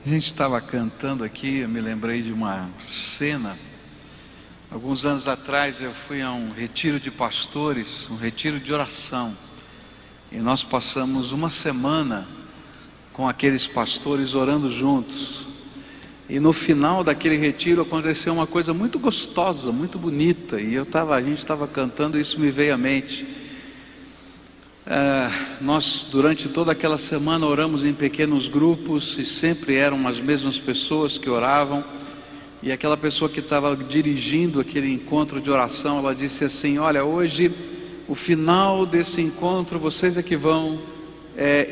A gente estava cantando aqui, eu me lembrei de uma cena. Alguns anos atrás eu fui a um retiro de pastores, um retiro de oração. E nós passamos uma semana com aqueles pastores orando juntos. E no final daquele retiro aconteceu uma coisa muito gostosa, muito bonita. E a gente estava cantando e isso me veio à mente. Nós durante toda aquela semana oramos em pequenos grupos e sempre eram as mesmas pessoas que oravam. E aquela pessoa que estava dirigindo aquele encontro de oração, ela disse assim: olha, hoje o final desse encontro vocês é que vão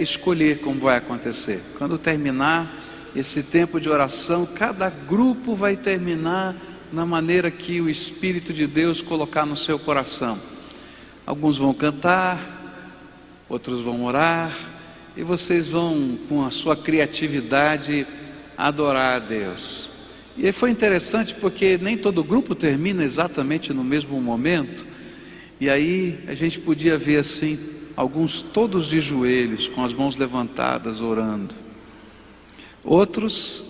escolher como vai acontecer. Quando terminar esse tempo de oração, cada grupo vai terminar na maneira que o Espírito de Deus colocar no seu coração. Alguns vão cantar, outros vão orar, e vocês vão, com a sua criatividade, adorar a Deus. E aí foi interessante porque nem todo grupo termina exatamente no mesmo momento. E aí a gente podia ver assim, alguns todos de joelhos, com as mãos levantadas, orando. Outros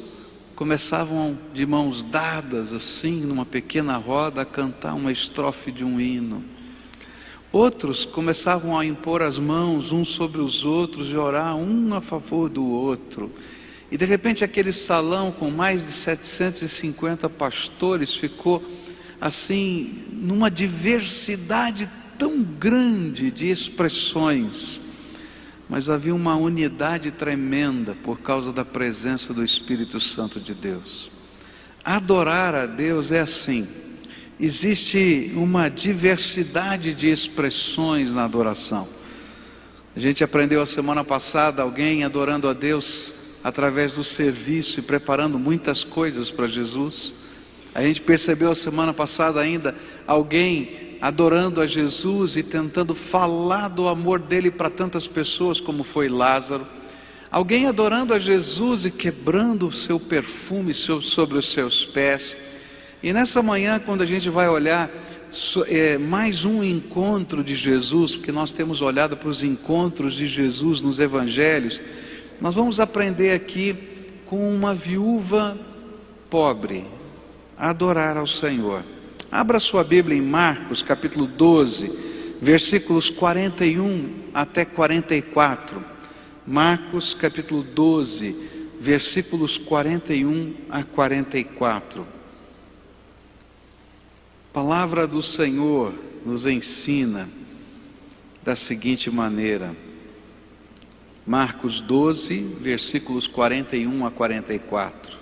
começavam de mãos dadas, assim, numa pequena roda, a cantar uma estrofe de um hino. Outros começavam a impor as mãos uns sobre os outros e orar um a favor do outro. E de repente aquele salão com mais de 750 pastores ficou assim, numa diversidade tão grande de expressões. Mas havia uma unidade tremenda por causa da presença do Espírito Santo de Deus. Adorar a Deus é assim. Existe uma diversidade de expressões na adoração. A gente aprendeu a semana passada alguém adorando a Deus através do serviço e preparando muitas coisas para Jesus. A gente percebeu a semana passada ainda alguém adorando a Jesus e tentando falar do amor dele para tantas pessoas, como foi Lázaro. Alguém adorando a Jesus e quebrando o seu perfume sobre os seus pés. E nessa manhã, quando a gente vai olhar mais um encontro de Jesus, porque nós temos olhado para os encontros de Jesus nos evangelhos, nós vamos aprender aqui com uma viúva pobre a adorar ao Senhor. Abra sua Bíblia em Marcos capítulo 12, versículos 41 até 44. Marcos capítulo 12, versículos 41 a 44. A palavra do Senhor nos ensina da seguinte maneira. Marcos 12, versículos 41 a 44.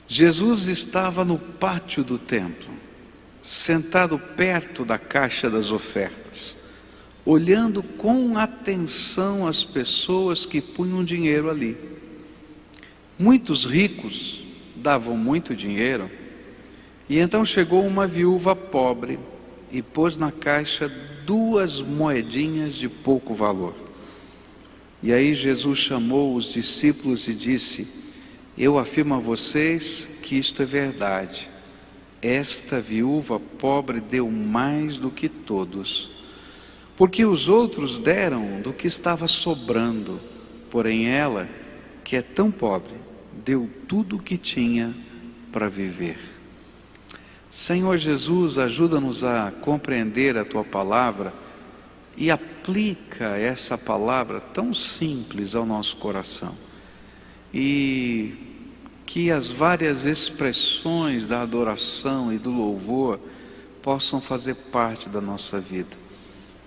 Jesus estava no pátio do templo, sentado perto da caixa das ofertas, olhando com atenção as pessoas que punham dinheiro ali. Muitos ricos davam muito dinheiro, e então chegou uma viúva pobre e pôs na caixa 2 moedinhas de pouco valor. E aí Jesus chamou os discípulos e disse: eu afirmo a vocês que isto é verdade. Esta viúva pobre deu mais do que todos, porque os outros deram do que estava sobrando, porém ela, que é tão pobre, deu tudo o que tinha para viver. Senhor Jesus, ajuda-nos a compreender a Tua palavra e aplica essa palavra tão simples ao nosso coração. E que as várias expressões da adoração e do louvor possam fazer parte da nossa vida.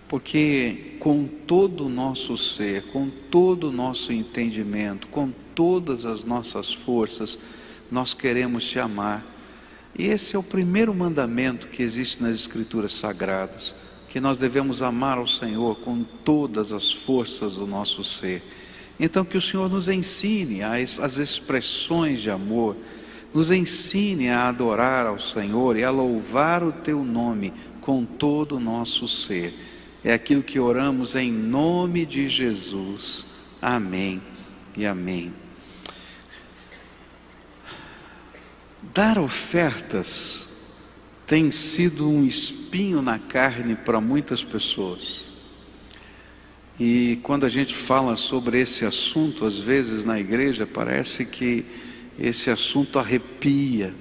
Porque com todo o nosso ser, com todo o nosso entendimento, com todas as nossas forças, nós queremos Te amar. E esse é o primeiro mandamento que existe nas Escrituras Sagradas, que nós devemos amar ao Senhor com todas as forças do nosso ser. Então que o Senhor nos ensine as expressões de amor, nos ensine a adorar ao Senhor e a louvar o Teu nome com todo o nosso ser. É aquilo que oramos em nome de Jesus. Amém e amém. Dar ofertas tem sido um espinho na carne para muitas pessoas. E quando a gente fala sobre esse assunto, às vezes na igreja, parece que esse assunto arrepia.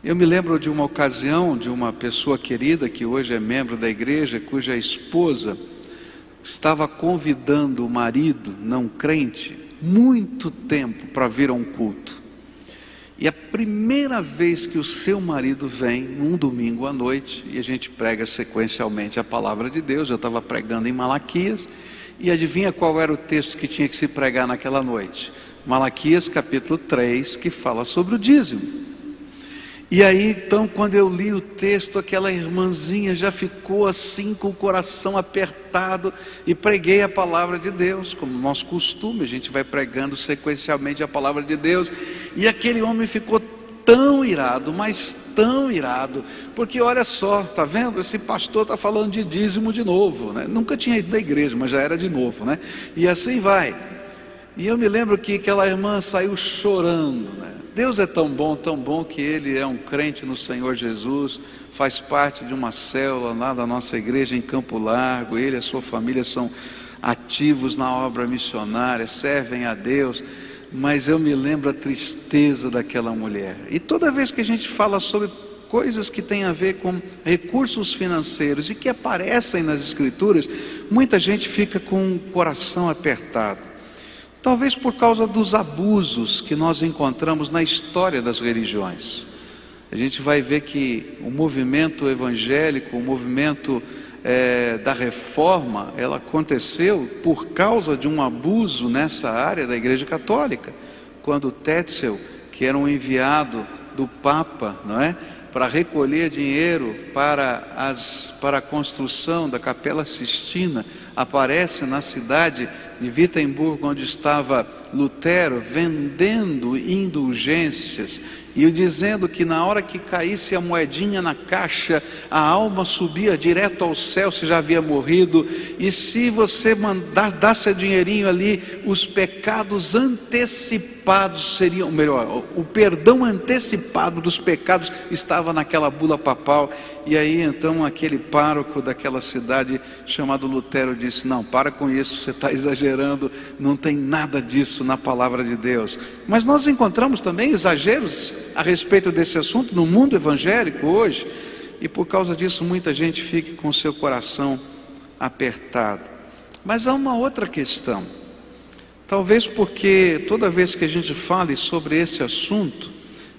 Eu me lembro de uma ocasião de uma pessoa querida que hoje é membro da igreja, cuja esposa estava convidando o marido não crente muito tempo para vir a um culto. E a primeira vez que o seu marido vem, num domingo à noite, e a gente prega sequencialmente a palavra de Deus, eu estava pregando em Malaquias, e adivinha qual era o texto que tinha que se pregar naquela noite? Malaquias capítulo 3, que fala sobre o dízimo. E aí então, quando eu li o texto, aquela irmãzinha já ficou assim com o coração apertado, e preguei a palavra de Deus, como nosso costume, a gente vai pregando sequencialmente a palavra de Deus, e aquele homem ficou tão irado, mas tão irado, porque olha só, está vendo? Esse pastor está falando de dízimo de novo, né? Nunca tinha ido da igreja, mas já era de novo, né? E assim vai. E eu me lembro que aquela irmã saiu chorando, né? Deus é tão bom que Ele é um crente no Senhor Jesus, faz parte de uma célula lá da nossa igreja em Campo Largo, ele e a sua família são ativos na obra missionária, servem a Deus, mas eu me lembro a tristeza daquela mulher. E toda vez que a gente fala sobre coisas que têm a ver com recursos financeiros e que aparecem nas Escrituras, muita gente fica com o coração apertado. Talvez por causa dos abusos que nós encontramos na história das religiões. A gente vai ver que o movimento evangélico, o movimento da reforma, ela aconteceu por causa de um abuso nessa área da Igreja Católica. Quando Tetzel, que era um enviado do Papa, não é? Para recolher dinheiro para a construção da Capela Sistina, aparece na cidade de Wittenberg, onde estava Lutero, vendendo indulgências e dizendo que na hora que caísse a moedinha na caixa, a alma subia direto ao céu se já havia morrido, e se você dasse dinheirinho ali, os pecados antecipados seriam, melhor, o perdão antecipado dos pecados estava naquela bula papal. E aí então aquele pároco daquela cidade chamado Lutero disse: não, para com isso, você está exagerando, não tem nada disso na palavra de Deus. Mas nós encontramos também exageros a respeito desse assunto no mundo evangélico hoje, e por causa disso muita gente fica com o seu coração apertado. Mas há uma outra questão, talvez porque toda vez que a gente fale sobre esse assunto,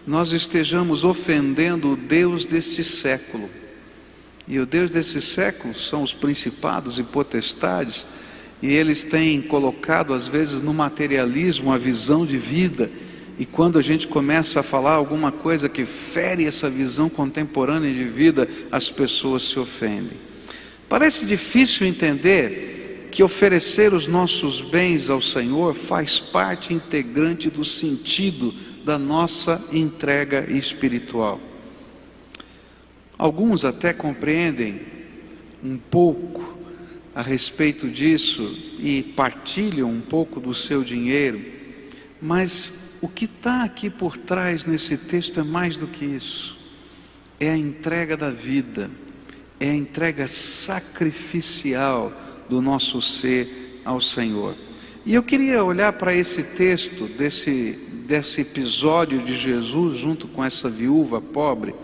nós estejamos ofendendo o Deus deste século, e o Deus desse século são os principados e potestades, e eles têm colocado às vezes no materialismo a visão de vida, e quando a gente começa a falar alguma coisa que fere essa visão contemporânea de vida, as pessoas se ofendem. Parece difícil entender que oferecer os nossos bens ao Senhor faz parte integrante do sentido da nossa entrega espiritual. Alguns até compreendem um pouco a respeito disso e partilham um pouco do seu dinheiro, mas o que está aqui por trás nesse texto é mais do que isso. É a entrega da vida, é a entrega sacrificial do nosso ser ao Senhor. E eu queria olhar para esse texto, desse episódio de Jesus junto com essa viúva pobre,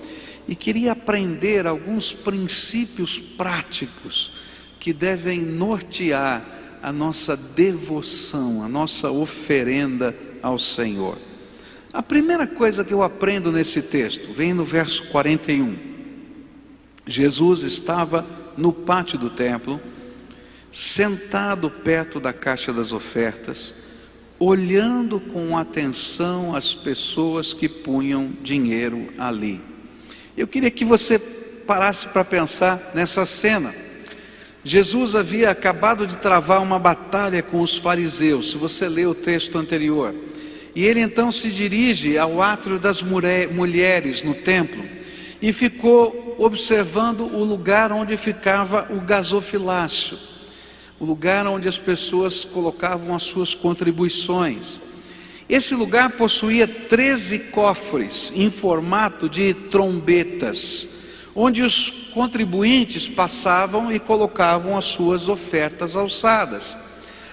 e queria aprender alguns princípios práticos que devem nortear a nossa devoção, a nossa oferenda ao Senhor. A primeira coisa que eu aprendo nesse texto vem no verso 41. Jesus estava no pátio do templo, sentado perto da caixa das ofertas, olhando com atenção as pessoas que punham dinheiro ali. Eu queria que você parasse para pensar nessa cena. Jesus havia acabado de travar uma batalha com os fariseus, se você ler o texto anterior, e ele então se dirige ao átrio das mulheres no templo, e ficou observando o lugar onde ficava o gasofilácio, o lugar onde as pessoas colocavam as suas contribuições. Esse lugar possuía 13 cofres em formato de trombetas. onde os contribuintes passavam e colocavam as suas ofertas alçadas.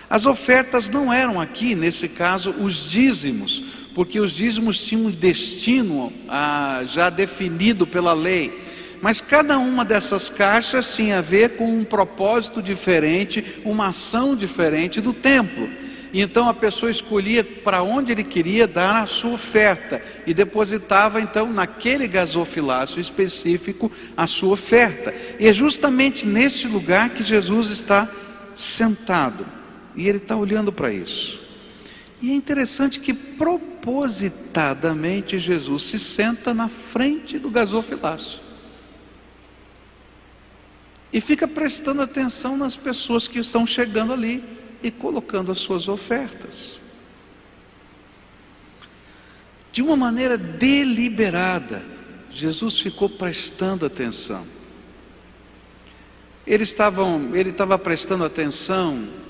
As ofertas não eram aqui, nesse caso, os dízimos, porque os dízimos tinham um destino já definido pela lei. Mas cada uma dessas caixas tinha a ver com um propósito diferente, uma ação diferente do templo. E então a pessoa escolhia para onde ele queria dar a sua oferta e depositava então naquele gasofilácio específico a sua oferta. E é justamente nesse lugar que Jesus está sentado. E ele está olhando para isso. E é interessante que propositadamente Jesus se senta na frente do gasofilácio. E fica prestando atenção nas pessoas que estão chegando ali e colocando as suas ofertas. De uma maneira deliberada, Jesus ficou prestando atenção. Ele estava prestando atenção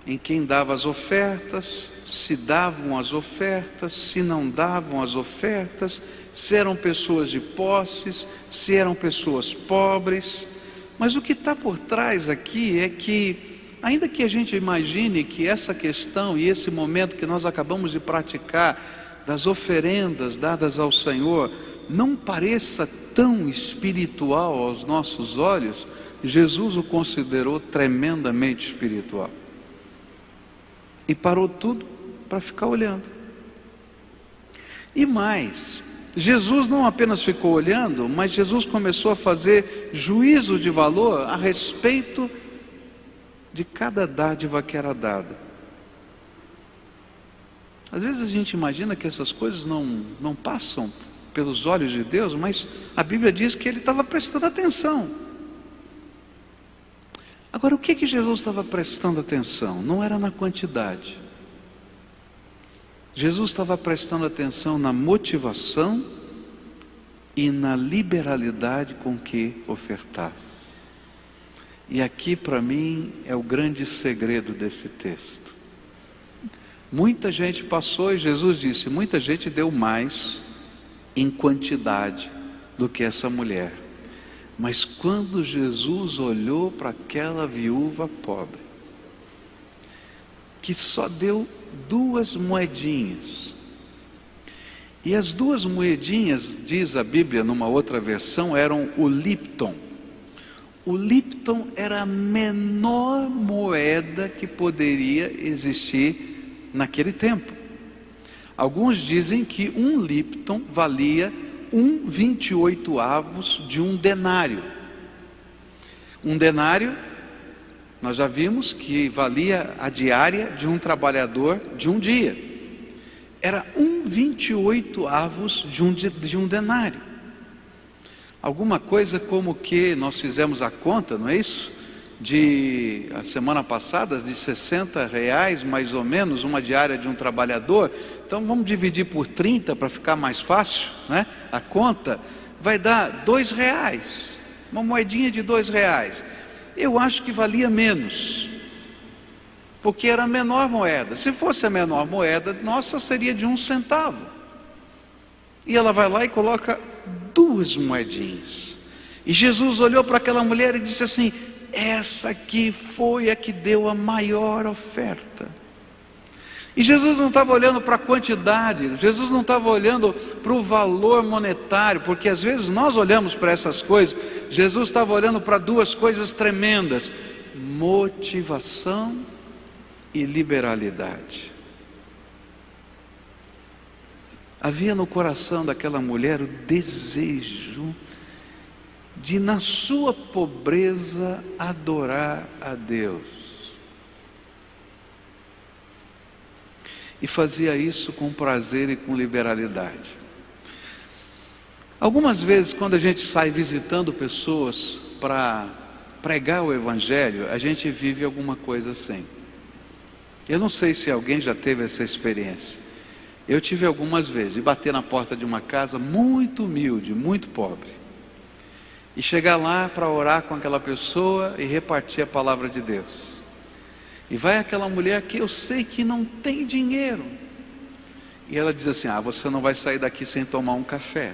em quem dava as ofertas, se davam as ofertas, se não davam as ofertas, se eram pessoas de posses, se eram pessoas pobres. Mas o que está por trás aqui é que, ainda que a gente imagine que essa questão e esse momento que nós acabamos de praticar, das oferendas dadas ao Senhor, não pareça tão espiritual aos nossos olhos, Jesus o considerou tremendamente espiritual. E parou tudo para ficar olhando. E mais, Jesus não apenas ficou olhando, mas Jesus começou a fazer juízo de valor a respeito de cada dádiva que era dada. Às vezes a gente imagina que essas coisas não passam pelos olhos de Deus, mas a Bíblia diz que ele estava prestando atenção. Agora, o que Jesus estava prestando atenção? Não era na quantidade. Jesus estava prestando atenção na motivação e na liberalidade com que ofertava. E aqui, para mim, é o grande segredo desse texto. Muita gente passou e Jesus disse, muita gente deu mais em quantidade do que essa mulher. Mas quando Jesus olhou para aquela viúva pobre, que só deu 2 moedinhas, e as 2 moedinhas, diz a Bíblia numa outra versão, eram o lipton. O lipton era a menor moeda que poderia existir naquele tempo. Alguns dizem que um lipton valia 1/28 de um denário. Um denário, nós já vimos que valia a diária de um trabalhador de um dia. Era 1/28 de um denário. Alguma coisa como que nós fizemos a conta, não é isso? A semana passada, de R$60 mais ou menos, uma diária de um trabalhador. Então vamos dividir por 30 para ficar mais fácil, né? A conta vai dar R$2, uma moedinha de R$2. Eu acho que valia menos, porque era a menor moeda. Se fosse a menor moeda, nossa, seria de 1 centavo. E ela vai lá e coloca 2 moedinhas. E Jesus olhou para aquela mulher e disse assim: essa aqui foi a que deu a maior oferta. E Jesus não estava olhando para a quantidade, Jesus não estava olhando para o valor monetário, porque às vezes nós olhamos para essas coisas. Jesus estava olhando para 2 coisas tremendas: motivação e liberalidade. Havia no coração daquela mulher o desejo de, na sua pobreza, adorar a Deus. E fazia isso com prazer e com liberalidade. Algumas vezes, quando a gente sai visitando pessoas para pregar o Evangelho, a gente vive alguma coisa assim. Eu não sei se alguém já teve essa experiência. Eu tive algumas vezes, de bater na porta de uma casa muito humilde, muito pobre, e chegar lá para orar com aquela pessoa e repartir a palavra de Deus. E vai aquela mulher que eu sei que não tem dinheiro, e ela diz assim: você não vai sair daqui sem tomar um café.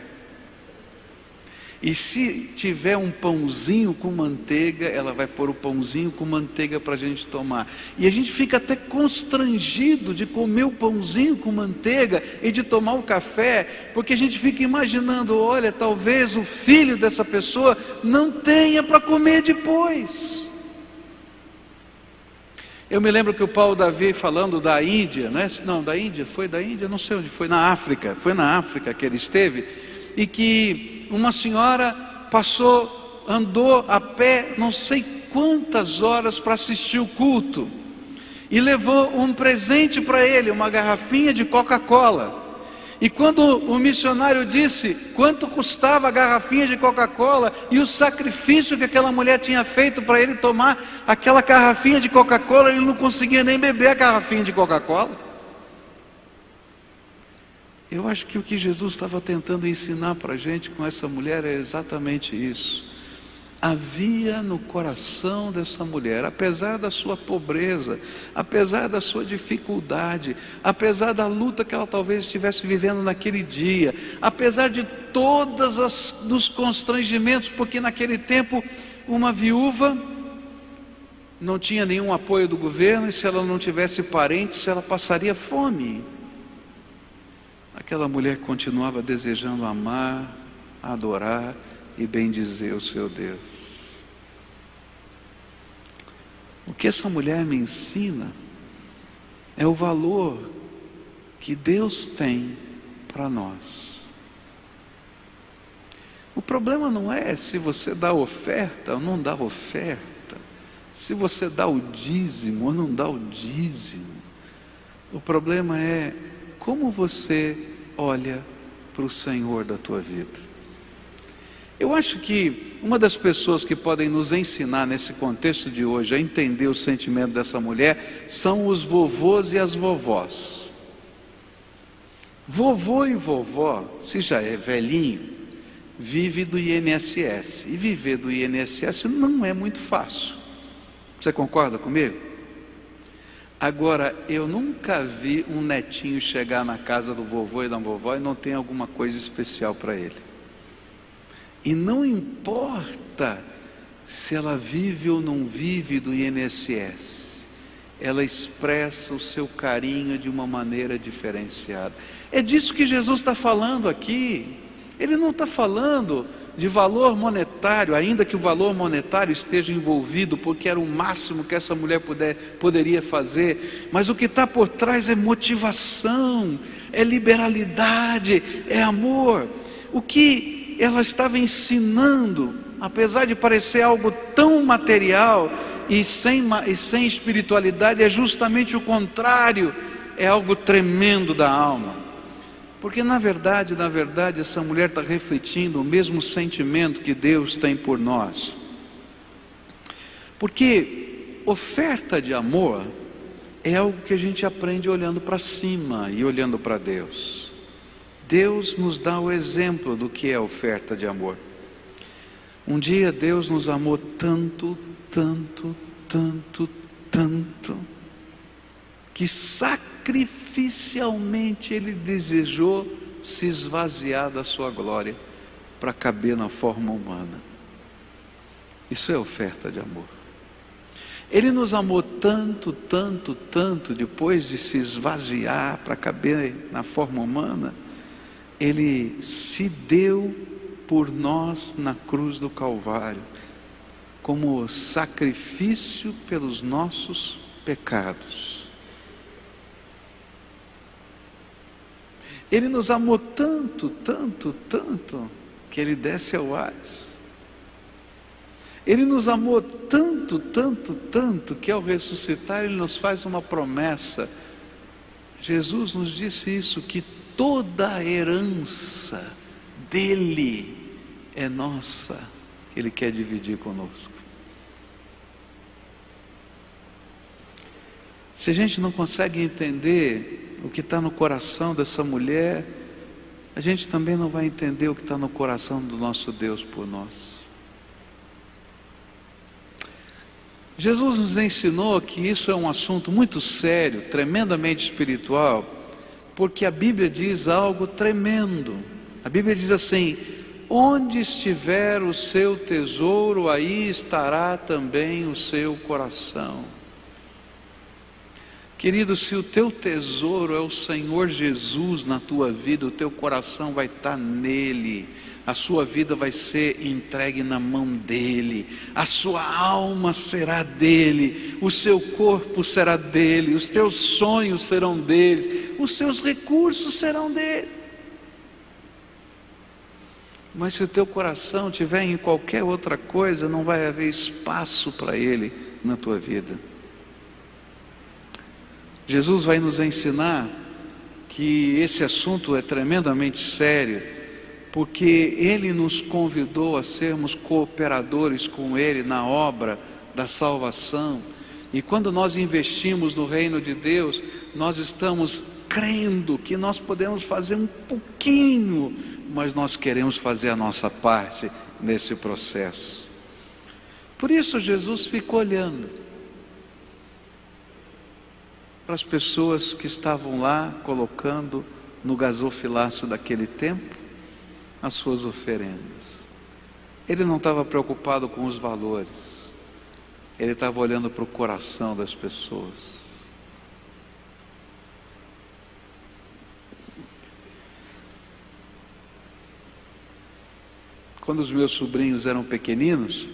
E se tiver um pãozinho com manteiga, ela vai pôr o pãozinho com manteiga para a gente tomar. E a gente fica até constrangido de comer o pãozinho com manteiga e de tomar o café, porque a gente fica imaginando, olha, talvez o filho dessa pessoa não tenha para comer depois. Eu me lembro que o Paulo Davi, falando da Índia, né? Não, da Índia, foi da Índia, não sei onde foi, na África, foi na África que ele esteve, e que uma senhora andou a pé não sei quantas horas para assistir o culto, e levou um presente para ele, uma garrafinha de Coca-Cola. E quando o missionário disse quanto custava a garrafinha de Coca-Cola e o sacrifício que aquela mulher tinha feito para ele tomar aquela garrafinha de Coca-Cola, ele não conseguia nem beber a garrafinha de Coca-Cola. Eu acho que o que Jesus estava tentando ensinar para a gente com essa mulher é exatamente isso. Havia no coração dessa mulher, apesar da sua pobreza, apesar da sua dificuldade, apesar da luta que ela talvez estivesse vivendo naquele dia, apesar de todos os constrangimentos, porque naquele tempo uma viúva não tinha nenhum apoio do governo, e se ela não tivesse parentes, ela passaria fome. Aquela mulher continuava desejando amar, adorar e bendizer o seu Deus. O que essa mulher me ensina é o valor que Deus tem para nós. O problema não é se você dá oferta ou não dá oferta, se você dá o dízimo ou não dá o dízimo. O problema é como você olha para o Senhor da tua vida. Eu acho que uma das pessoas que podem nos ensinar nesse contexto de hoje a entender o sentimento dessa mulher são os vovôs e as vovós. Vovô e vovó, se já é velhinho, vive do INSS, e viver do INSS não é muito fácil. Você concorda comigo? Agora, eu nunca vi um netinho chegar na casa do vovô e da vovó e não tem alguma coisa especial para ele. E não importa se ela vive ou não vive do INSS, ela expressa o seu carinho de uma maneira diferenciada. É disso que Jesus está falando aqui. Ele não está falando de valor monetário, ainda que o valor monetário esteja envolvido, porque era o máximo que essa mulher poderia fazer, mas o que está por trás é motivação, é liberalidade, é amor. O que ela estava ensinando, apesar de parecer algo tão material e sem espiritualidade, é justamente o contrário, é algo tremendo da alma. Porque na verdade, essa mulher está refletindo o mesmo sentimento que Deus tem por nós. Porque oferta de amor é algo que a gente aprende olhando para cima e olhando para Deus. Deus nos dá o exemplo do que é oferta de amor. Um dia Deus nos amou tanto, tanto, tanto, tanto, que sacrificialmente Ele desejou se esvaziar da sua glória para caber na forma humana. Isso é oferta de amor. Ele nos amou tanto, tanto, tanto, depois de se esvaziar para caber na forma humana, Ele se deu por nós na cruz do Calvário, como sacrifício pelos nossos pecados. Ele nos amou tanto, tanto, tanto, que Ele desce ao Hades. Ele nos amou tanto, tanto, tanto, que ao ressuscitar Ele nos faz uma promessa. Jesus nos disse isso, que toda a herança dEle é nossa, Ele quer dividir conosco. Se a gente não consegue entender o que está no coração dessa mulher, a gente também não vai entender o que está no coração do nosso Deus por nós. Jesus nos ensinou que isso é um assunto muito sério, tremendamente espiritual, porque a Bíblia diz algo tremendo. A Bíblia diz assim: Onde estiver o seu tesouro, aí estará também o seu coração. Querido, se o teu tesouro é o Senhor Jesus na tua vida, o teu coração vai estar nele, a sua vida vai ser entregue na mão dele, a sua alma será dele, o seu corpo será dele, os teus sonhos serão dele, os seus recursos serão dele. Mas se o teu coração estiver em qualquer outra coisa, não vai haver espaço para ele na tua vida. Jesus vai nos ensinar que esse assunto é tremendamente sério, porque Ele nos convidou a sermos cooperadores com Ele na obra da salvação. E quando nós investimos no reino de Deus, nós estamos crendo que nós podemos fazer um pouquinho, mas nós queremos fazer a nossa parte nesse processo. Por isso Jesus ficou olhando para as pessoas que estavam lá colocando no gasofilácio daquele tempo as suas oferendas. Ele não estava preocupado com os valores, ele estava olhando para o coração das pessoas. Quando os meus sobrinhos eram pequeninos,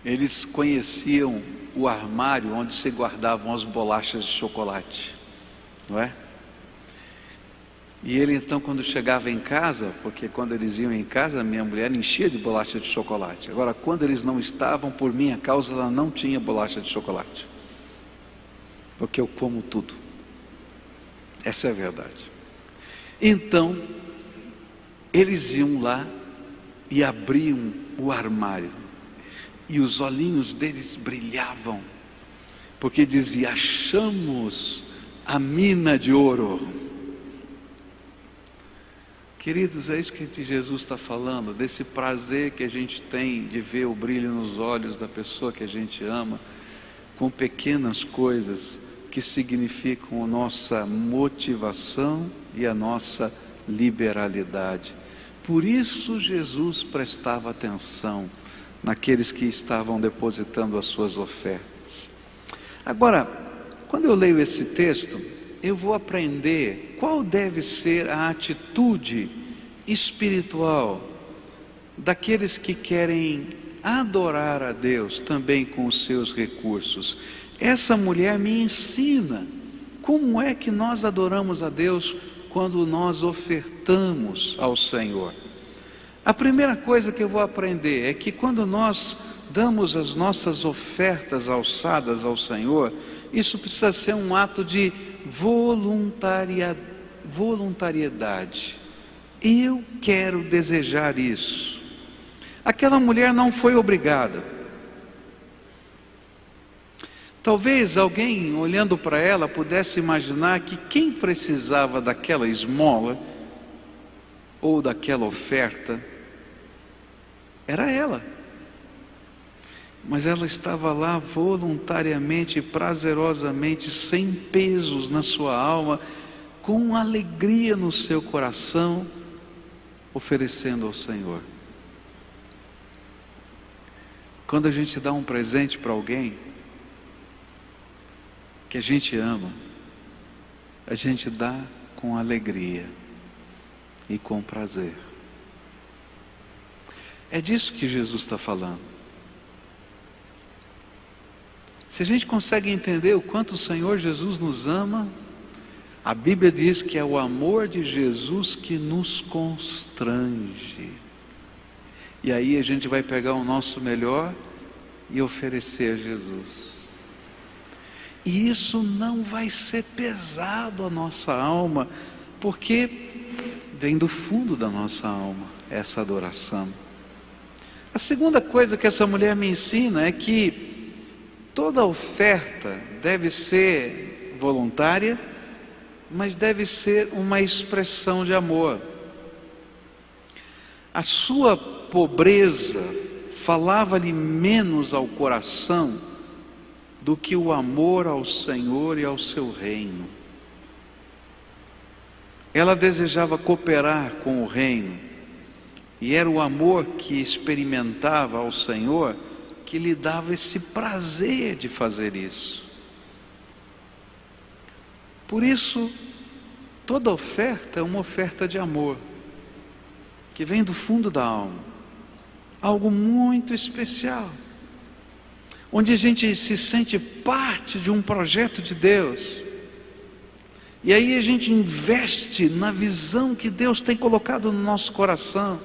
eles conheciam o armário onde se guardavam as bolachas de chocolate, não é? E ele então, quando chegava em casa, porque quando eles iam em casa, minha mulher enchia de bolacha de chocolate. Agora, quando eles não estavam, por minha causa, ela não tinha bolacha de chocolate, porque eu como tudo. Essa é a verdade. Então, eles iam lá e abriam o armário, e os olhinhos deles brilhavam, porque dizia: achamos a mina de ouro. Queridos, é isso que Jesus está falando, desse prazer que a gente tem de ver o brilho nos olhos da pessoa que a gente ama, com pequenas coisas que significam a nossa motivação e a nossa liberalidade. Por isso Jesus prestava atenção naqueles que estavam depositando as suas ofertas. Agora, quando eu leio esse texto, eu vou aprender qual deve ser a atitude espiritual daqueles que querem adorar a Deus também com os seus recursos. Essa mulher me ensina como é que nós adoramos a Deus quando nós ofertamos ao Senhor. A primeira coisa que eu vou aprender é que quando nós damos as nossas ofertas alçadas ao Senhor, isso precisa ser um ato de voluntariedade. Eu quero desejar isso. Aquela mulher não foi obrigada. Talvez alguém olhando para ela pudesse imaginar que quem precisava daquela esmola ou daquela oferta era ela. Mas ela estava lá voluntariamente, prazerosamente, sem pesos na sua alma, com alegria no seu coração, oferecendo ao Senhor. Quando a gente dá um presente para alguém que a gente ama, a gente dá com alegria e com prazer. É disso que Jesus está falando. Se a gente consegue entender o quanto o Senhor Jesus nos ama, a Bíblia diz que é o amor de Jesus que nos constrange. E aí a gente vai pegar o nosso melhor e oferecer a Jesus. E isso não vai ser pesado à nossa alma, porque vem do fundo da nossa alma essa adoração. A segunda coisa que essa mulher me ensina é que toda oferta deve ser voluntária, mas deve ser uma expressão de amor. A sua pobreza falava-lhe menos ao coração do que o amor ao Senhor e ao seu reino. Ela desejava cooperar com o reino, e era o amor que experimentava ao Senhor que lhe dava esse prazer de fazer isso. Por isso, toda oferta é uma oferta de amor, que vem do fundo da alma, algo muito especial, onde a gente se sente parte de um projeto de Deus, e aí a gente investe na visão que Deus tem colocado no nosso coração,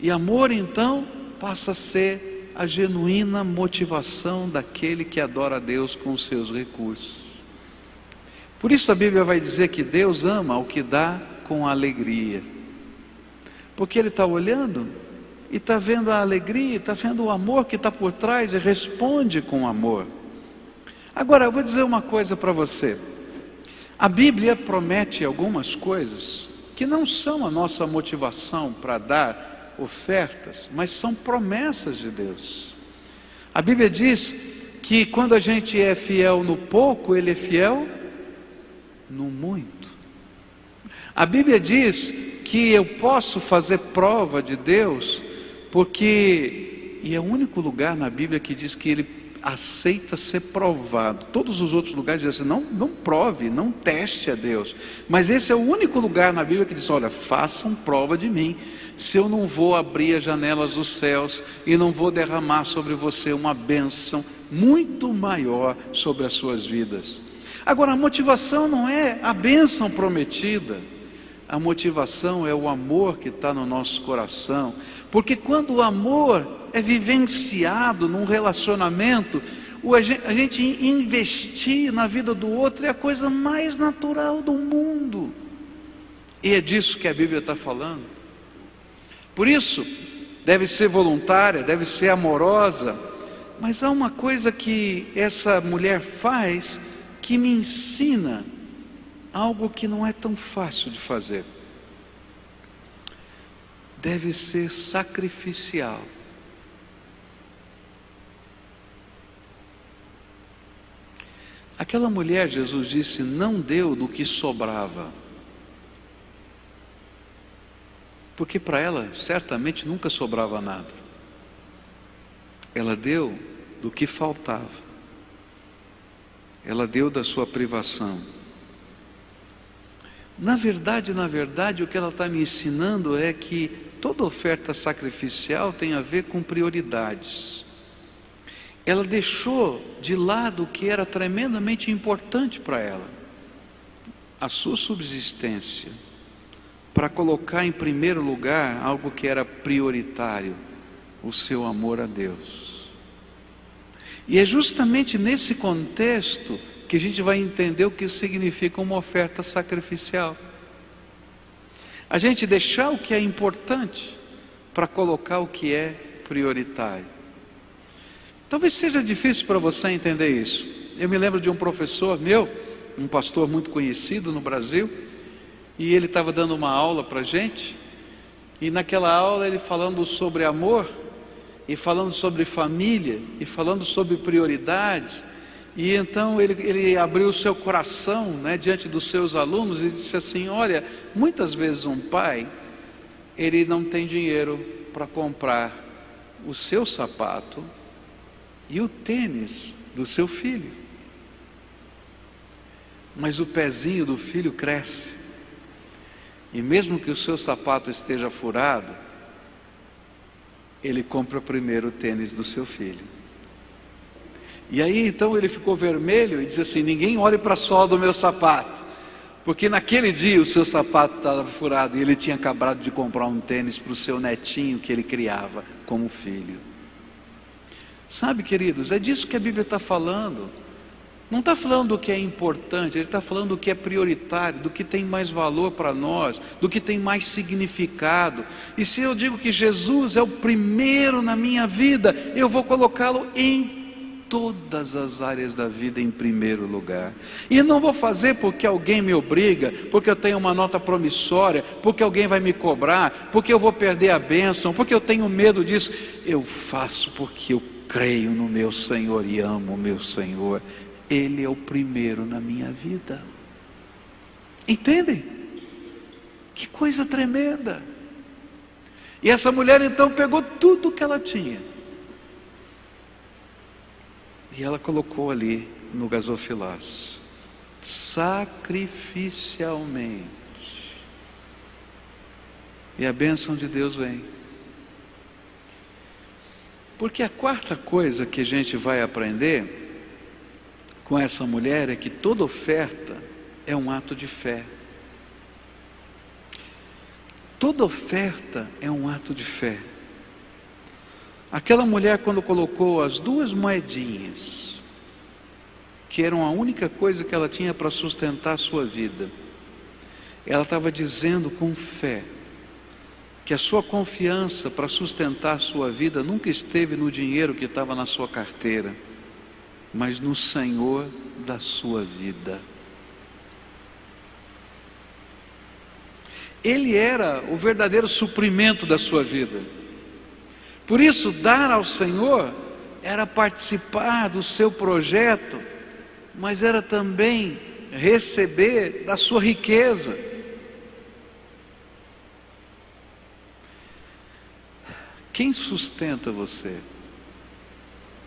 e amor então passa a ser a genuína motivação daquele que adora a Deus com os seus recursos. Por isso a Bíblia vai dizer que Deus ama o que dá com alegria, porque Ele está olhando e está vendo a alegria, está vendo o amor que está por trás e responde com amor. Agora eu vou dizer uma coisa para você. A Bíblia promete algumas coisas que não são a nossa motivação para dar ofertas, mas são promessas de Deus. A Bíblia diz que quando a gente é fiel no pouco, Ele é fiel no muito. A Bíblia diz que eu posso fazer prova de Deus, porque, e é o único lugar na Bíblia que diz que Ele aceita ser provado. Todos os outros lugares dizem assim, não prove, não teste a Deus. Mas esse é o único lugar na Bíblia que diz, olha, façam prova de mim, se eu não vou abrir as janelas dos céus e não vou derramar sobre você uma bênção muito maior sobre as suas vidas. Agora, a motivação não é a bênção prometida, a motivação é o amor que está no nosso coração, porque quando o amor é vivenciado num relacionamento, a gente investir na vida do outro é a coisa mais natural do mundo, e é disso que a Bíblia está falando. Por isso, deve ser voluntária, deve ser amorosa, mas há uma coisa que essa mulher faz que me ensina algo que não é tão fácil de fazer. Deve ser sacrificial. Aquela mulher, Jesus disse, não deu do que sobrava, porque para ela certamente nunca sobrava nada. Ela deu do que faltava. Ela deu da sua privação. Na verdade, o que ela está me ensinando é que toda oferta sacrificial tem a ver com prioridades. Ela deixou de lado o que era tremendamente importante para ela, a sua subsistência, para colocar em primeiro lugar algo que era prioritário, o seu amor a Deus. E é justamente nesse contexto que a gente vai entender o que significa uma oferta sacrificial. A gente deixar o que é importante para colocar o que é prioritário. Talvez seja difícil para você entender isso. Eu me lembro de um professor meu, um pastor muito conhecido no Brasil, e ele estava dando uma aula para a gente, e naquela aula ele falando sobre amor, e falando sobre família, e falando sobre prioridades, e então ele abriu o seu coração, né, diante dos seus alunos e disse assim, olha, muitas vezes um pai, ele não tem dinheiro para comprar o seu sapato e o tênis do seu filho, mas o pezinho do filho cresce, e mesmo que o seu sapato esteja furado, ele compra primeiro o tênis do seu filho. E aí então ele ficou vermelho e disse assim, ninguém olhe para a sola do meu sapato, porque naquele dia o seu sapato estava furado e ele tinha acabado de comprar um tênis para o seu netinho que ele criava como filho. Sabe, queridos, é disso que a Bíblia está falando. Não está falando do que é importante, ele está falando do que é prioritário, do que tem mais valor para nós, do que tem mais significado. E se eu digo que Jesus é o primeiro na minha vida, eu vou colocá-lo em todas as áreas da vida em primeiro lugar. E não vou fazer porque alguém me obriga, porque eu tenho uma nota promissória, porque alguém vai me cobrar, porque eu vou perder a bênção, porque eu tenho medo disso. Eu faço porque eu creio no meu Senhor e amo o meu Senhor. Ele é o primeiro na minha vida. Entendem? Que coisa tremenda! E essa mulher então pegou tudo que ela tinha e ela colocou ali no gasofilaço, sacrificialmente. E a bênção de Deus vem. Porque a quarta coisa que a gente vai aprender com essa mulher é que toda oferta é um ato de fé. Toda oferta é um ato de fé. Aquela mulher, quando colocou as 2 moedinhas, que eram a única coisa que ela tinha para sustentar a sua vida, ela estava dizendo com fé que a sua confiança para sustentar a sua vida nunca esteve no dinheiro que estava na sua carteira, mas no Senhor da sua vida. Ele era o verdadeiro suprimento da sua vida. Por isso, dar ao Senhor era participar do seu projeto, mas era também receber da sua riqueza. Quem sustenta você?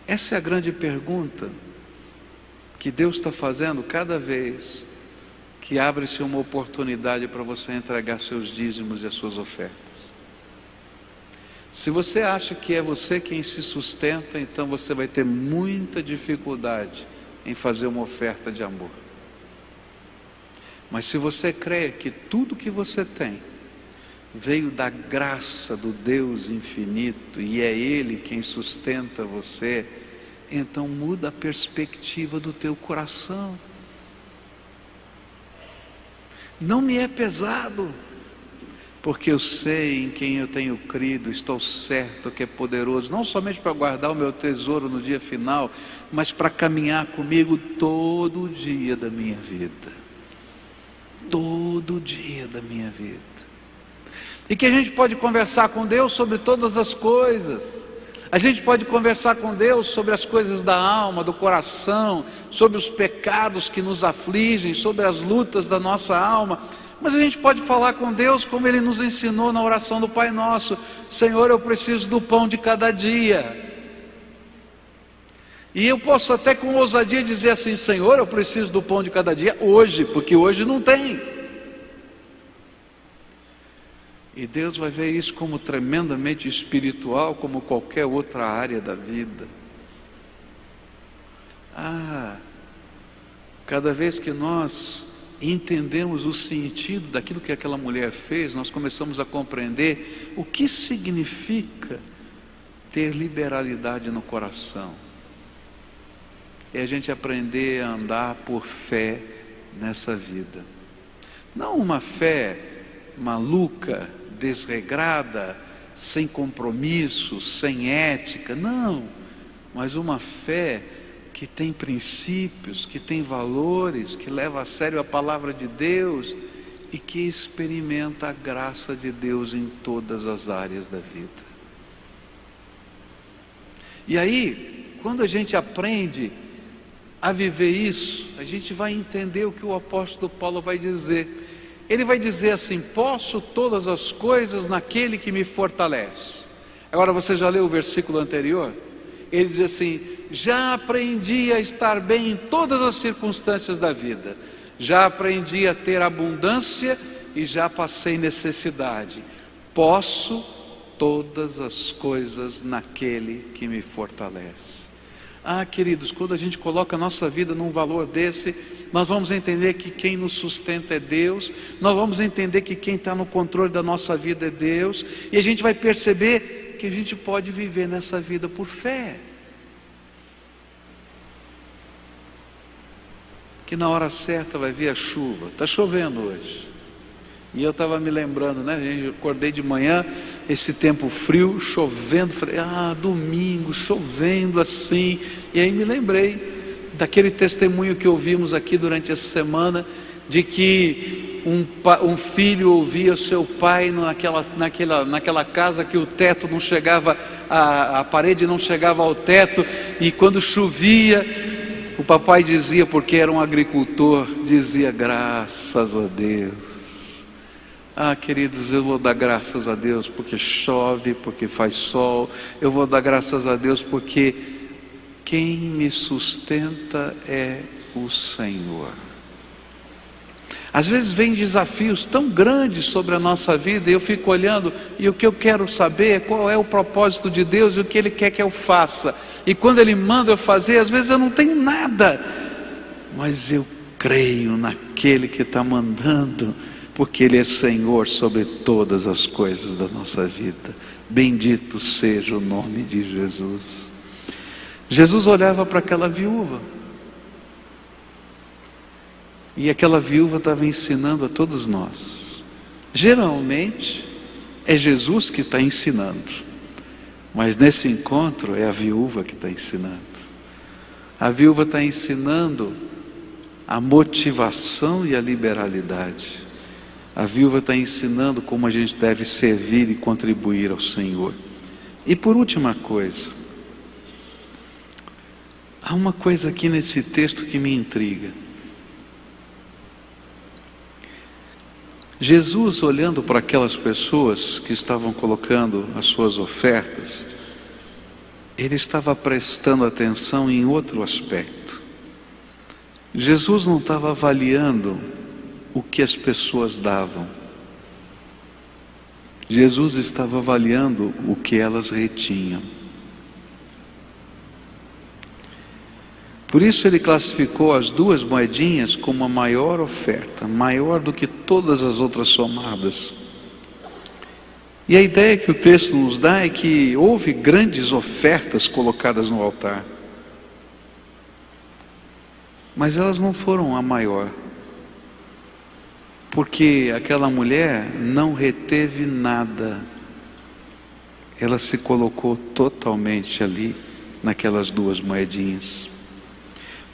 Essa é a grande pergunta que Deus está fazendo cada vez que abre-se uma oportunidade para você entregar seus dízimos e as suas ofertas. Se você acha que é você quem se sustenta, então você vai ter muita dificuldade em fazer uma oferta de amor. Mas se você crê que tudo que você tem veio da graça do Deus infinito e é Ele quem sustenta você, então muda a perspectiva do teu coração. Não me é pesado, porque eu sei em quem eu tenho crido, estou certo que é poderoso, não somente para guardar o meu tesouro no dia final, mas para caminhar comigo todo o dia da minha vida. Todo dia da minha vida. E que a gente pode conversar com Deus sobre todas as coisas. A gente pode conversar com Deus sobre as coisas da alma, do coração, sobre os pecados que nos afligem, sobre as lutas da nossa alma. Mas a gente pode falar com Deus como Ele nos ensinou na oração do Pai Nosso: Senhor, eu preciso do pão de cada dia. E eu posso até com ousadia dizer assim: Senhor, eu preciso do pão de cada dia hoje, porque hoje não tem. E Deus vai ver isso como tremendamente espiritual, como qualquer outra área da vida. Cada vez que nós entendemos o sentido daquilo que aquela mulher fez, nós começamos a compreender o que significa ter liberalidade no coração. É a gente aprender a andar por fé nessa vida. Não uma fé maluca, desregrada, sem compromisso, sem ética, não, mas uma fé que tem princípios, que tem valores, que leva a sério a palavra de Deus e que experimenta a graça de Deus em todas as áreas da vida. E aí, quando a gente aprende a viver isso, a gente vai entender o que o apóstolo Paulo vai dizer. Ele vai dizer assim: posso todas as coisas naquele que me fortalece. Agora você já leu o versículo anterior? Ele diz assim: já aprendi a estar bem em todas as circunstâncias da vida, já aprendi a ter abundância e já passei necessidade. Posso todas as coisas naquele que me fortalece. Queridos, quando a gente coloca a nossa vida num valor desse, nós vamos entender que quem nos sustenta é Deus, nós vamos entender que quem está no controle da nossa vida é Deus, e a gente vai perceber que a gente pode viver nessa vida por fé. Que na hora certa vai vir a chuva. Está chovendo hoje. E eu estava me lembrando, né? Eu acordei de manhã, esse tempo frio, chovendo. Falei, domingo, chovendo assim. E aí me lembrei daquele testemunho que ouvimos aqui durante essa semana, de que um filho ouvia seu pai naquela casa que o teto não chegava, a parede não chegava ao teto, e quando chovia, o papai dizia, porque era um agricultor, dizia: graças a Deus. Ah, queridos, eu vou dar graças a Deus porque chove, porque faz sol. Eu vou dar graças a Deus porque quem me sustenta é o Senhor. Às vezes vem desafios tão grandes sobre a nossa vida e eu fico olhando, e o que eu quero saber é qual é o propósito de Deus e o que Ele quer que eu faça. E quando Ele manda eu fazer, às vezes eu não tenho nada, mas eu creio naquele que está mandando, porque Ele é Senhor sobre todas as coisas da nossa vida. Bendito seja o nome de Jesus. Jesus olhava para aquela viúva, e aquela viúva estava ensinando a todos nós. Geralmente é Jesus que está ensinando, mas nesse encontro é a viúva que está ensinando. A viúva está ensinando a motivação e a liberalidade. A viúva está ensinando como a gente deve servir e contribuir ao Senhor. E por última coisa, há uma coisa aqui nesse texto que me intriga. Jesus, olhando para aquelas pessoas que estavam colocando as suas ofertas, Ele estava prestando atenção em outro aspecto. Jesus não estava avaliando o que as pessoas davam. Jesus estava avaliando o que elas retinham. Por isso Ele classificou as 2 moedinhas como a maior oferta, maior do que todas as outras somadas. E a ideia que o texto nos dá é que houve grandes ofertas colocadas no altar, mas elas não foram a maior, porque aquela mulher não reteve nada. Ela se colocou totalmente ali naquelas 2 moedinhas,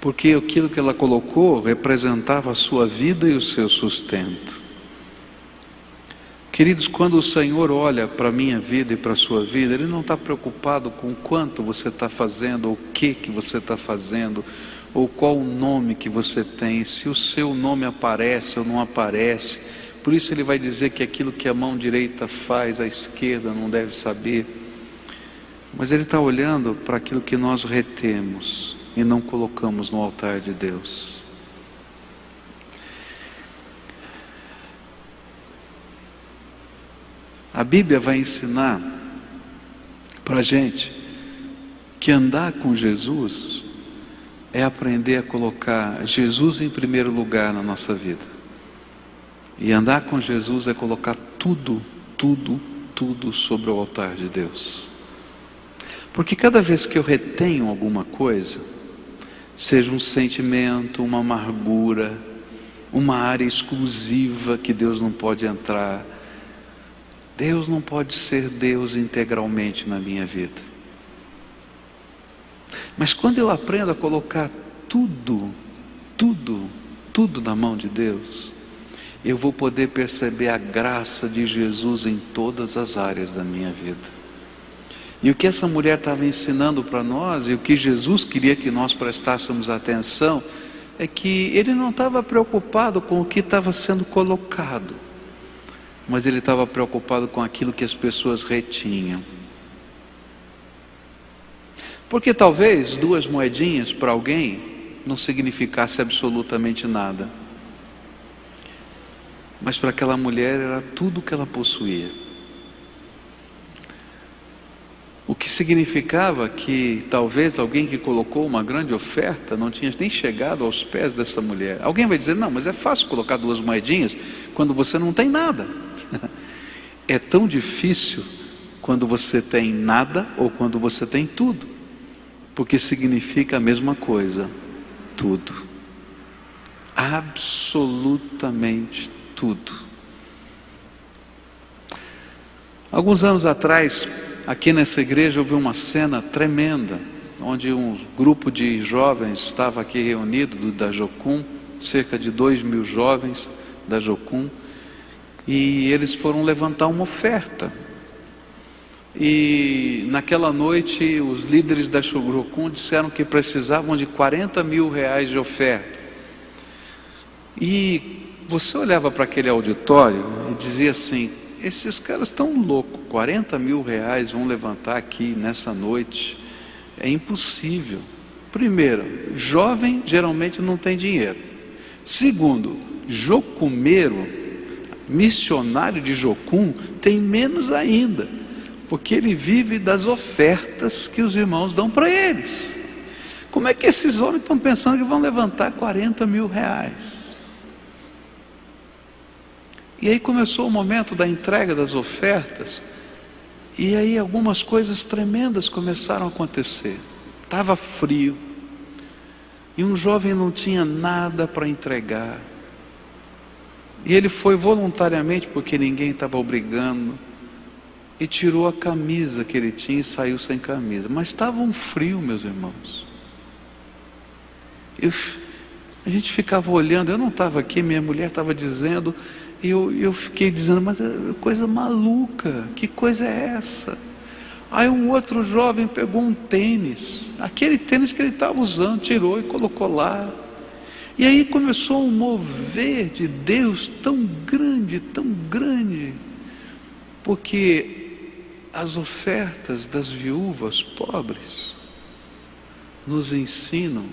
porque aquilo que ela colocou representava a sua vida e o seu sustento. Queridos, quando o Senhor olha para a minha vida e para a sua vida, Ele não está preocupado com quanto você está fazendo, ou o que você está fazendo, ou qual o nome que você tem, se o seu nome aparece ou não aparece. Por isso Ele vai dizer que aquilo que a mão direita faz, a esquerda não deve saber. Mas Ele está olhando para aquilo que nós retemos e não colocamos no altar de Deus. A Bíblia vai ensinar para a gente que andar com Jesus é aprender a colocar Jesus em primeiro lugar na nossa vida. E andar com Jesus é colocar tudo sobre o altar de Deus. Porque cada vez que eu retenho alguma coisa, seja um sentimento, uma amargura, uma área exclusiva que Deus não pode entrar, Deus não pode ser Deus integralmente na minha vida. Mas quando eu aprendo a colocar tudo na mão de Deus, eu vou poder perceber a graça de Jesus em todas as áreas da minha vida. E o que essa mulher estava ensinando para nós, e o que Jesus queria que nós prestássemos atenção, é que Ele não estava preocupado com o que estava sendo colocado, mas Ele estava preocupado com aquilo que as pessoas retinham. Porque talvez 2 moedinhas para alguém não significasse absolutamente nada, mas para aquela mulher era tudo que ela possuía. O que significava que talvez alguém que colocou uma grande oferta não tinha nem chegado aos pés dessa mulher. Alguém vai dizer, não, mas é fácil colocar 2 moedinhas quando você não tem nada. É tão difícil quando você tem nada ou quando você tem tudo, porque significa a mesma coisa, tudo. Absolutamente tudo. Alguns anos atrás, aqui nessa igreja houve uma cena tremenda, onde um grupo de jovens estava aqui reunido da Jocum, cerca de 2.000 jovens da Jocum, e eles foram levantar uma oferta. E naquela noite os líderes da Jocum disseram que precisavam de 40 mil reais de oferta. E você olhava para aquele auditório e dizia assim: esses caras estão loucos, 40 mil reais vão levantar aqui nessa noite, é impossível. Primeiro, jovem geralmente não tem dinheiro. Segundo, jocumeiro, missionário de Jocum, tem menos ainda, porque ele vive das ofertas que os irmãos dão para eles. Como é que esses homens estão pensando que vão levantar 40 mil reais? E aí começou o momento da entrega das ofertas, e aí algumas coisas tremendas começaram a acontecer. Estava frio, e um jovem não tinha nada para entregar, e ele foi voluntariamente, porque ninguém estava obrigando, e tirou a camisa que ele tinha e saiu sem camisa. Mas estava um frio, meus irmãos. A gente ficava olhando, eu não estava aqui, minha mulher estava dizendo, e eu fiquei dizendo: mas coisa maluca, que coisa é essa? Aí um outro jovem pegou um tênis, aquele tênis que ele estava usando, tirou e colocou lá. E aí começou um mover de Deus tão grande, porque as ofertas das viúvas pobres nos ensinam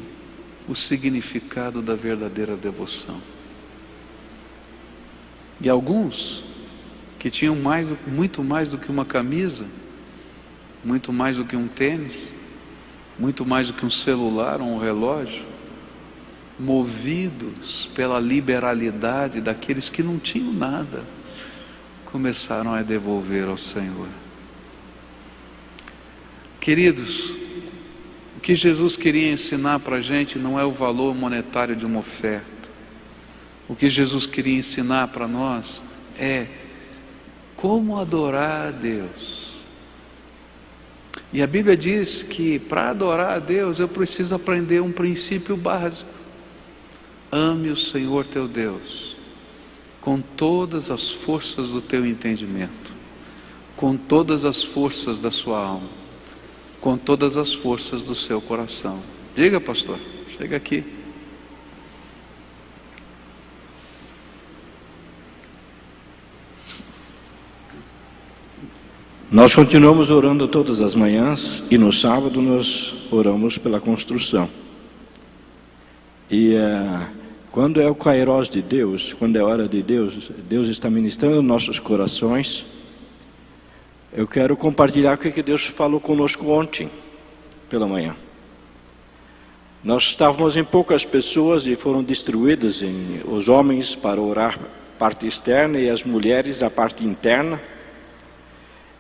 o significado da verdadeira devoção. E alguns que tinham muito mais do que uma camisa, muito mais do que um tênis, muito mais do que um celular ou um relógio, movidos pela liberalidade daqueles que não tinham nada, começaram a devolver ao Senhor. Queridos, o que Jesus queria ensinar para a gente não é o valor monetário de uma oferta. O que Jesus queria ensinar para nós é como adorar a Deus. E a Bíblia diz que para adorar a Deus eu preciso aprender um princípio básico: ame o Senhor teu Deus com todas as forças do teu entendimento, com todas as forças da sua alma, com todas as forças do seu coração. Diga, pastor, chega aqui. Nós continuamos orando todas as manhãs, e no sábado nós oramos pela construção. E quando é o Kairos de Deus, quando é a hora de Deus, Deus está ministrando nossos corações. Eu quero compartilhar o que Deus falou conosco ontem pela manhã. Nós estávamos em poucas pessoas e foram distribuídas os homens para orar a parte externa e as mulheres a parte interna.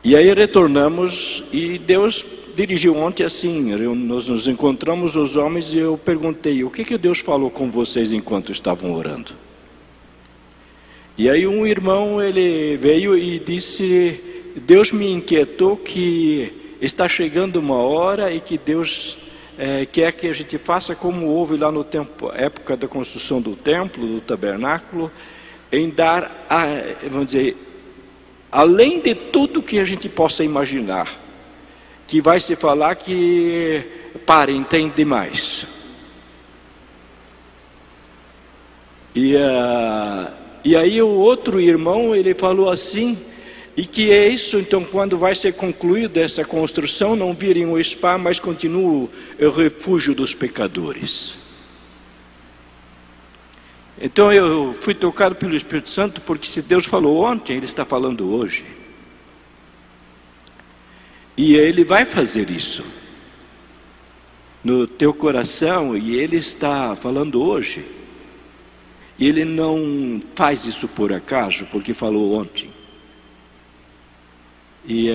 E aí retornamos e Deus dirigiu ontem assim, nós nos encontramos os homens e eu perguntei: o que Deus falou com vocês enquanto estavam orando? E aí um irmão, ele veio e disse: Deus me inquietou que está chegando uma hora e que Deus quer que a gente faça como houve lá no tempo, época da construção do templo, do tabernáculo, em dar, vamos dizer, além de tudo que a gente possa imaginar, que vai se falar que parem, tem demais. E aí o outro irmão, ele falou assim, e que é isso, então quando vai ser concluída essa construção, não virem o spa, mas continua o refúgio dos pecadores. Então eu fui tocado pelo Espírito Santo, porque se Deus falou ontem, Ele está falando hoje. E Ele vai fazer isso no teu coração, e Ele está falando hoje. E Ele não faz isso por acaso, porque falou ontem. E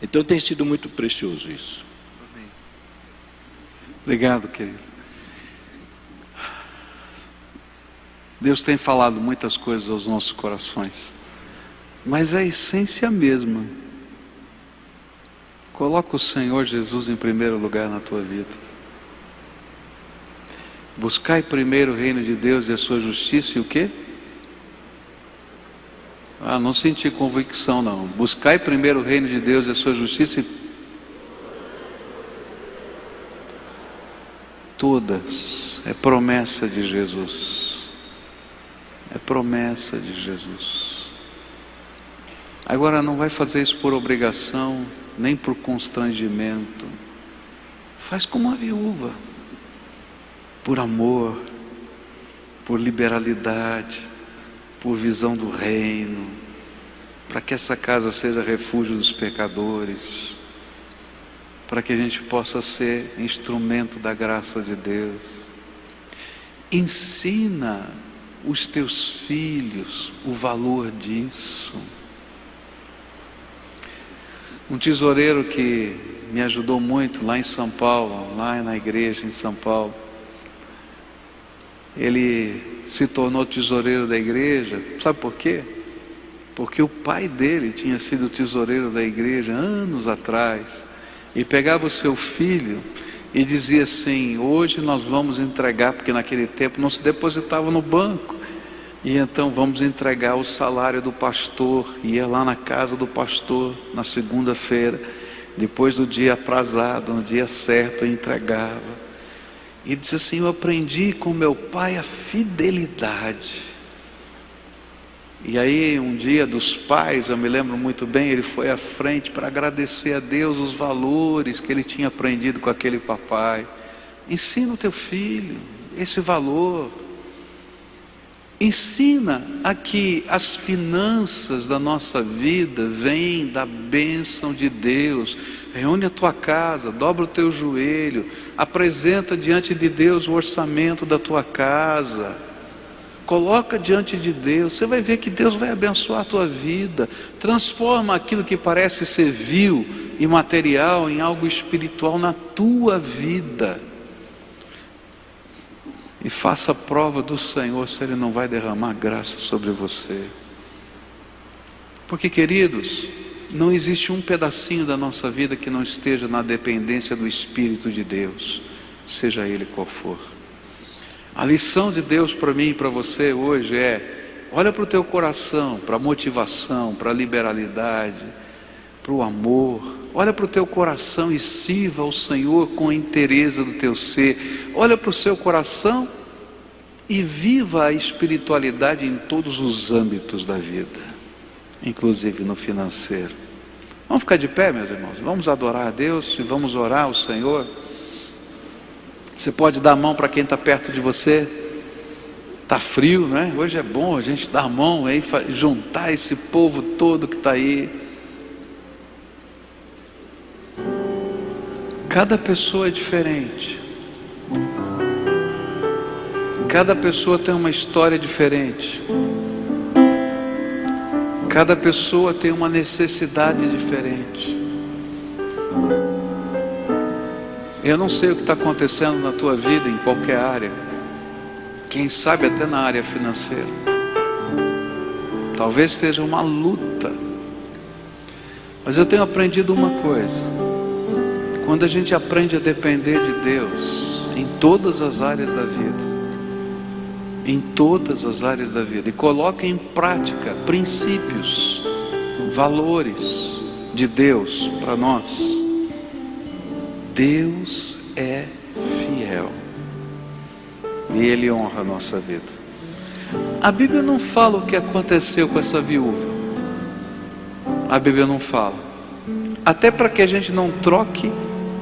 então tem sido muito precioso isso. Obrigado, querido. Deus tem falado muitas coisas aos nossos corações, mas a essência mesma. Coloca o Senhor Jesus em primeiro lugar na tua vida. Buscai primeiro o reino de Deus e a sua justiça, e o quê? Não senti convicção não. Buscai primeiro o reino de Deus e a sua justiça, e todas, é promessa de Jesus. É promessa de Jesus. Agora não vai fazer isso por obrigação, nem por constrangimento. Faz como a viúva, por amor, por liberalidade, por visão do reino, para que essa casa seja refúgio dos pecadores, para que a gente possa ser instrumento da graça de Deus. Ensina os teus filhos o valor disso. Um tesoureiro que me ajudou muito lá em São Paulo, lá na igreja em São Paulo, ele se tornou tesoureiro da igreja, sabe por quê? Porque o pai dele tinha sido tesoureiro da igreja anos atrás, e pegava o seu filho e dizia assim: hoje nós vamos entregar, porque naquele tempo não se depositava no banco, e então vamos entregar o salário do pastor. Ia lá na casa do pastor na segunda-feira, depois do dia aprazado, no dia certo, eu entregava. E disse assim: eu aprendi com meu pai a fidelidade. E aí um dia dos pais, eu me lembro muito bem, ele foi à frente para agradecer a Deus os valores que ele tinha aprendido com aquele papai. Ensina o teu filho esse valor. Ensina a que as finanças da nossa vida vêm da bênção de Deus. Reúne a tua casa, dobra o teu joelho, apresenta diante de Deus o orçamento da tua casa. Coloca diante de Deus, você vai ver que Deus vai abençoar a tua vida. Transforma aquilo que parece ser vil e material em algo espiritual na tua vida. E faça a prova do Senhor se Ele não vai derramar graça sobre você. Porque, queridos, não existe um pedacinho da nossa vida que não esteja na dependência do Espírito de Deus, seja Ele qual for. A lição de Deus para mim e para você hoje é: olha para o teu coração, para a motivação, para a liberalidade, para o amor. Olha para o teu coração e sirva ao Senhor com a inteireza do teu ser. Olha para o seu coração e viva a espiritualidade em todos os âmbitos da vida, inclusive no financeiro. Vamos ficar de pé, meus irmãos? Vamos adorar a Deus e vamos orar ao Senhor. Você pode dar a mão para quem está perto de você. Está frio, não é? Hoje é bom a gente dar a mão aí, juntar esse povo todo que está aí. Cada pessoa é diferente. Cada pessoa tem uma história diferente. Cada pessoa tem uma necessidade diferente. Eu não sei o que está acontecendo na tua vida em qualquer área. Quem sabe até na área financeira. Talvez seja uma luta. Mas eu tenho aprendido uma coisa. Quando a gente aprende a depender de Deus em todas as áreas da vida, em todas as áreas da vida, e coloca em prática princípios, valores de Deus para nós, Deus é fiel e Ele honra a nossa vida. A Bíblia não fala o que aconteceu com essa viúva. A Bíblia não fala. Até para que a gente não troque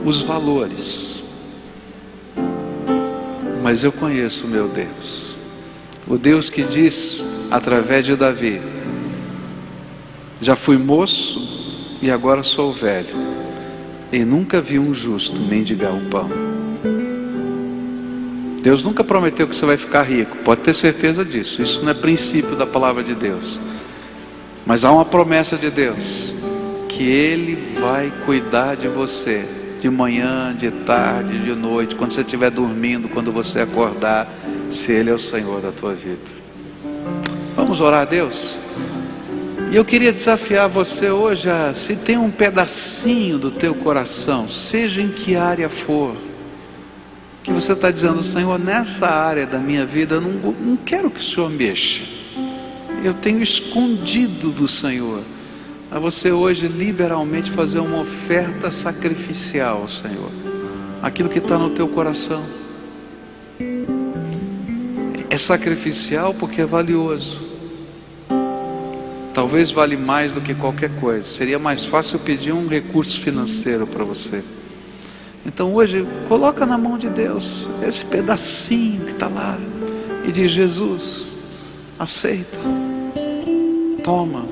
os valores. Mas eu conheço o meu Deus, o Deus que diz através de Davi: já fui moço e agora sou velho, e nunca vi um justo mendigar o pão. Deus nunca prometeu que você vai ficar rico, pode ter certeza disso. Isso não é princípio da palavra de Deus. Mas há uma promessa de Deus, que Ele vai cuidar de você, de manhã, de tarde, de noite, quando você estiver dormindo, quando você acordar, se Ele é o Senhor da tua vida. Vamos orar a Deus? E eu queria desafiar você hoje a, se tem um pedacinho do teu coração, seja em que área for, que você está dizendo: Senhor, nessa área da minha vida eu não quero que o Senhor mexa, eu tenho escondido do Senhor, a você hoje liberalmente fazer uma oferta sacrificial ao Senhor, aquilo que está no teu coração. É É sacrificial porque é valioso. Talvez vale mais do que qualquer coisa. Seria mais fácil pedir um recurso financeiro para você. Então hoje, coloca na mão de Deus esse pedacinho que está lá e diz: Jesus, aceita, toma,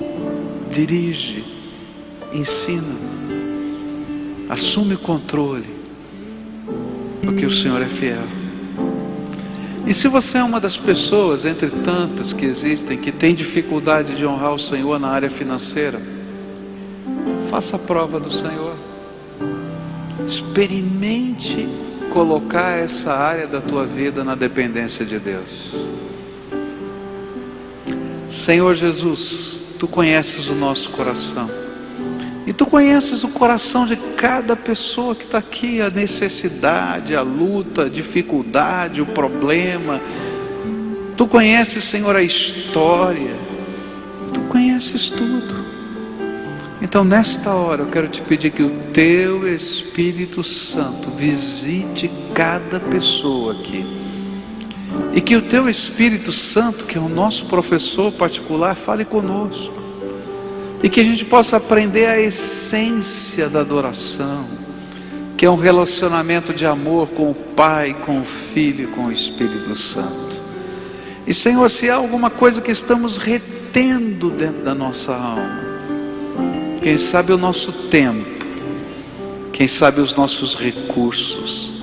dirige, ensina, assume o controle, porque o Senhor é fiel. E se você é uma das pessoas, entre tantas que existem, que tem dificuldade de honrar o Senhor na área financeira, faça a prova do Senhor. Experimente colocar essa área da tua vida na dependência de Deus. Senhor Jesus, Tu conheces o nosso coração. E Tu conheces o coração de cada pessoa que está aqui, a necessidade, a luta, a dificuldade, o problema. Tu conheces, Senhor, a história. Tu conheces tudo. Então nesta hora eu quero te pedir que o Teu Espírito Santo visite cada pessoa aqui. E que o Teu Espírito Santo, que é o nosso professor particular, fale conosco. E que a gente possa aprender a essência da adoração, que é um relacionamento de amor com o Pai, com o Filho e com o Espírito Santo. E Senhor, se há alguma coisa que estamos retendo dentro da nossa alma, quem sabe o nosso tempo, quem sabe os nossos recursos,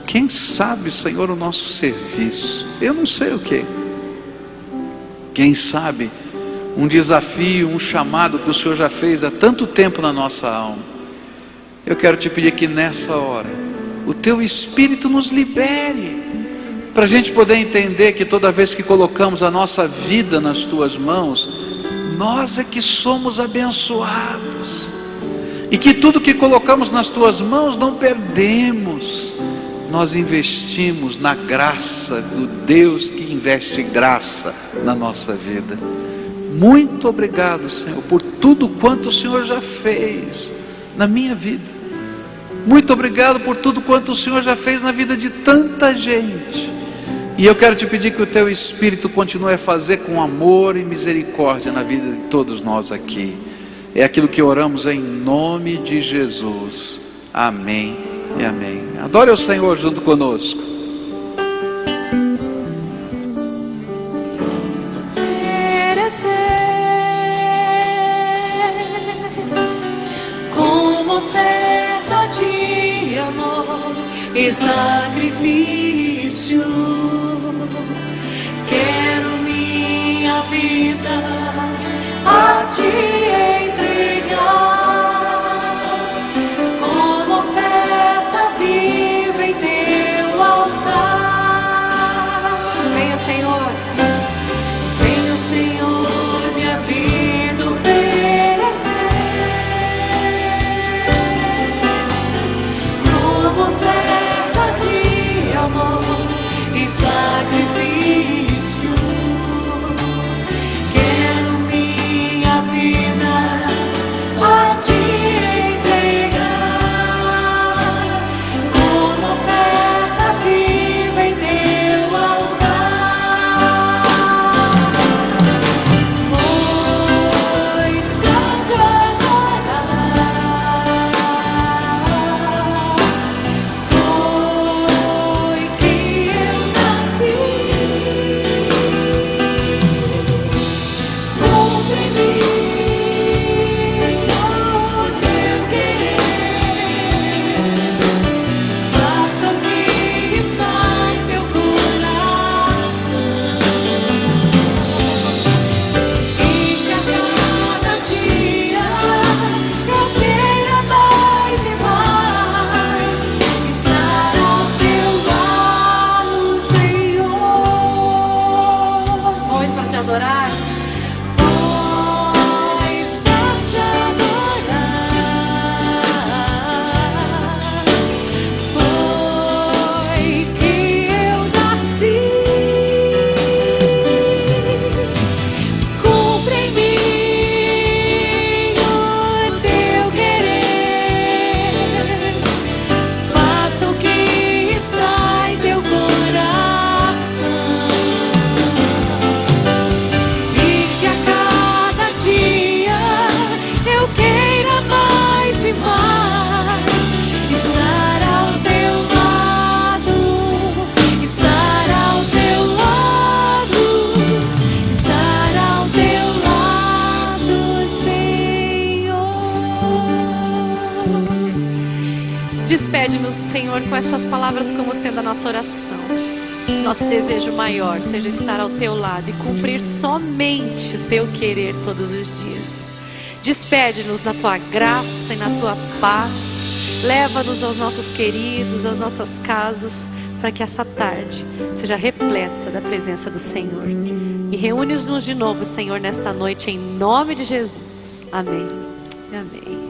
quem sabe, Senhor, o nosso serviço, eu não sei o que. Quem sabe um desafio, um chamado que o Senhor já fez há tanto tempo na nossa alma. Eu quero te pedir que nessa hora o Teu Espírito nos libere, para a gente poder entender que toda vez que colocamos a nossa vida nas Tuas mãos, nós é que somos abençoados, e que tudo que colocamos nas Tuas mãos não perdemos. Nós investimos na graça do Deus que investe graça na nossa vida. Muito obrigado, Senhor, por tudo quanto o Senhor já fez na minha vida. Muito obrigado por tudo quanto o Senhor já fez na vida de tanta gente. E eu quero te pedir que o Teu Espírito continue a fazer com amor e misericórdia na vida de todos nós aqui. É aquilo que oramos em nome de Jesus. Amém e amém. Adore ao Senhor junto conosco. Como oferta de amor e sacrifício, quero minha vida a Te entregar, como oferta viva em Teu altar. Venha, Senhor, venha, Senhor, minha vida oferecer, como oferta de amor e sacrifício. Quero minha vida a Te entregar, como oferta viva em Teu altar. Pois pra Te adorar foi que eu nasci. Cumpre em mim só o Teu querer, faça o que está em Teu coração, e que a cada dia eu queira mais e mais estar ao Teu lado, Senhor. Pois pra Te adorar, pois pra Te adorar foi que eu nasci. Cumpre em mim o Teu querer, faça o que está em Teu coração, Despede-nos, Senhor, com estas palavras como sendo a nossa oração. Nosso desejo maior seja estar ao teu lado e cumprir somente o teu querer todos os dias. Despede-nos na tua graça e na tua paz. Leva-nos aos nossos queridos, às nossas casas, para que essa tarde seja repleta da presença do Senhor. E reúne-nos de novo, Senhor, nesta noite, em nome de Jesus. Amém. Amém.